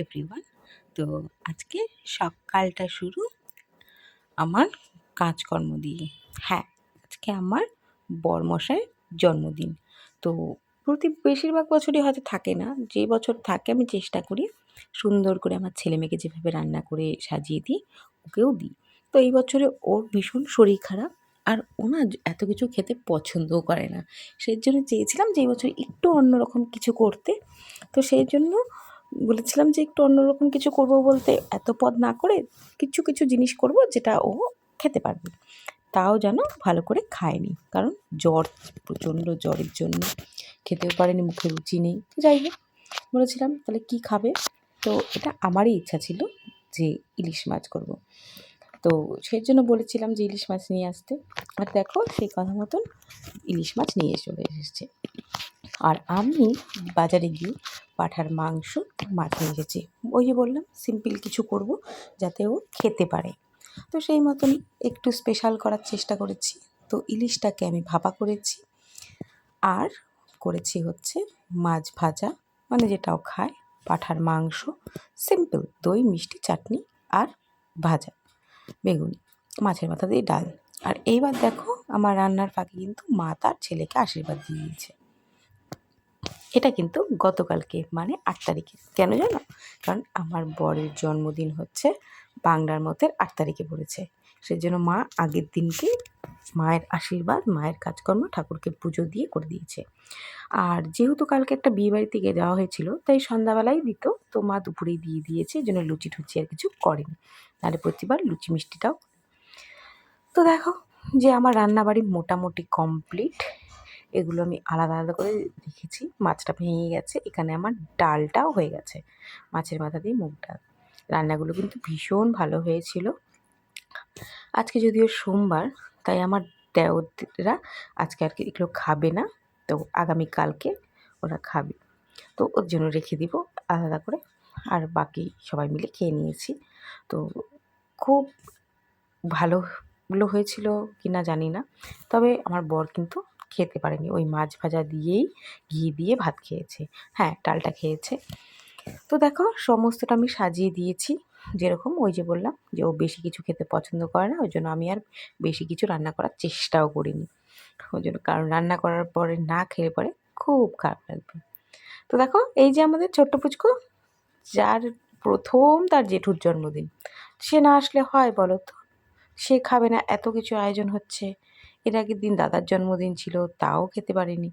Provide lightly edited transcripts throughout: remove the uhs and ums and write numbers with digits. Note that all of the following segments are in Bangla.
এভরিওয়ান। তো আজকে সকালটা শুরু আমার কাজকর্ম দিয়ে। হ্যাঁ, আজকে আমার বরমশাইয়ের জন্মদিন। তো বেশিরভাগ বছরই হয়তো থাকে না। যে বছর থাকে আমি চেষ্টা করি সুন্দর করে আমার ছেলেমেয়েকে যেভাবে রান্না করে সাজিয়ে দিই, ওকেও দিই। তো এই বছরে ওর ভীষণ শরীর খারাপ, আর ও না এত কিছু খেতে পছন্দও করে না। সেজন্য চেয়েছিলাম যে এই বছর একটু অন্যরকম কিছু করতে। তো সেই জন্য বলেছিলাম যে একটু অন্যরকম কিছু করব, বলতে এত পদ না করে কিছু কিছু জিনিস করব যেটা ও খেতে পারবে, তাও যেন ভালো করে খায়নি, কারণ জ্বর, প্রচণ্ড জ্বরের জন্য খেতেও পারেনি, মুখে রুচি নেই। তো যাই হোক, বলেছিলাম তাহলে কি খাবে। তো এটা আমারই ইচ্ছা ছিল যে ইলিশ মাছ করব। তো সেই জন্য বলেছিলাম যে ইলিশ মাছ নিয়ে আসতে, আর দেখো সেই কথা মতন ইলিশ মাছ নিয়ে চলে এসেছে। আর আমি বাজারে গিয়ে পাঁঠার মাংস, মাছ নিয়ে এসেছি। ওই যে বললাম সিম্পল কিছু করব যাতে ও খেতে পারে। তো সেই মতনই একটু স্পেশাল করার চেষ্টা করেছি। তো ইলিশটাকে আমি ভাপা করেছি, আর করেছি হচ্ছে মাছ ভাজা, মানে যেটাও খায়, পাঁঠার মাংস, সিম্পল দই মিষ্টি চাটনি আর ভাজা বেগুনি, মাছের মাথা দিয়ে ডাল। আর এইবার দেখো আমার রান্নার ফাঁকে কিন্তু মা তার ছেলেকে আশীর্বাদ দিয়ে দিয়েছে। এটা কিন্তু গতকালকে, মানে 8 তারিখে। কেন জানো? কারণ আমার বরের জন্মদিন হচ্ছে বাংলার মতের 8 তারিখে পড়েছে। সেজন্য মা আগের দিনকেই মায়ের আশীর্বাদ, মায়ের কাজকর্ম, ঠাকুরকে পুজো দিয়ে করে দিয়েছে। আর যেহেতু কালকে একটা বিয়েবাড়িতে গিয়ে যাওয়া হয়েছিল, তাই সন্ধ্যাবেলাই দিত, তো মা দুপুরেই দিয়ে দিয়েছে। এই জন্য লুচি টুচি আর কিছু করেনি, নাহলে প্রতিবার লুচি মিষ্টিটাও। তো দেখো যে আমার রান্নাবাড়ি মোটামুটি কমপ্লিট। এগুলো আমি আলাদা আলাদা করে রেখেছি। মাছটা ভেঙে গেছে, এখানে আমার ডালটাও হয়ে গেছে, মাছের মাথা দিয়ে মুগ ডাল। রান্নাগুলো কিন্তু ভীষণ ভালো হয়েছিল। আজকে যদিও সোমবার, তাই আমার দেওররা আজকে আর কি এগুলো খাবে না, তো আগামীকালকে ওরা খাবে। তো ওর জন্য রেখে দিব আলাদা করে, আর বাকি সবাই মিলে খেয়ে নিয়েছি। তো খুব ভালোগুলো হয়েছিল কি না জানি না, তবে আমার বর কিন্তু খেতে পারেনি, ওই মাছ ভাজা দিয়েই ঘি দিয়ে ভাত খেয়েছে। হ্যাঁ, ডালটা খেয়েছে। তো দেখো সমস্তটা আমি সাজিয়ে দিয়েছি যেরকম, ওই যে বললাম যে ও বেশি কিছু খেতে পছন্দ করে না, ওই জন্য আমি আর বেশি কিছু রান্না করার চেষ্টাও করিনি ওই জন্য, কারণ রান্না করার পরে না খেলে পরে খুব খারাপ লাগবে। তো দেখো এই যে আমাদের ছোট্ট পুচকু, যার প্রথম তার জেঠুর জন্মদিন, সে না আসলে হয় বলো তো? সে খাবে না, এত কিছু আয়োজন হচ্ছে। এর আগের দিন দাদার জন্মদিন ছিল, তাও খেতে পারেনি।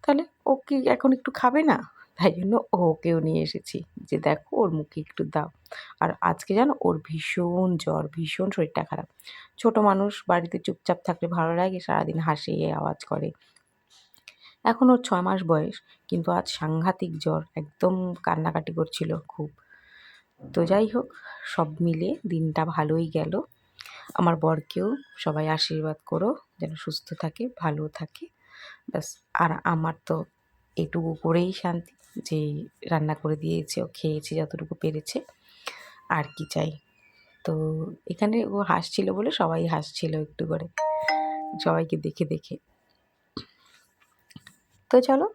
তাহলে ও কি এখন একটু খাবে না? তাই জন্য ওকেও নিয়ে এসেছি যে দেখো ওর মুখে একটু দাও। আর আজকে জানো ওর ভীষণ জ্বর, ভীষণ শরীরটা খারাপ। ছোট মানুষ বাড়িতে চুপচাপ থাকলে ভালো লাগে, সারাদিন হাসে, আওয়াজ করে। এখন ওর 6 মাস বয়স, কিন্তু আজ সাংঘাতিক জ্বর, একদম কান্নাকাটি করছিল খুব। তো যাই হোক, সব মিলে দিনটা ভালোই গেল। আমার বরকেও সবাই আশীর্বাদ করো যেন সুস্থ থাকে, ভালো থাকে, ব্যাস। আর আমার তো এটুকু করেই শান্তি, যে রান্না করে দিয়েছে, ও খেয়েছে যতটুকু পেরেছে, আর কি চাই। তো এখানে ও হাসছিল বলে সবাই হাসছিল একটু করে, সবাইকে দেখে দেখে। তো চলো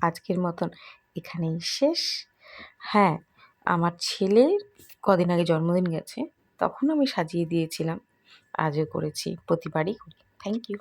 আজকের মতন এখানেই শেষ। হ্যাঁ, আমার ছেলের কদিন আগে জন্মদিন গেছে, তখন আমি সাজিয়ে দিয়েছিলাম, আজও করেছি, প্রতিবারই করি। Thank you.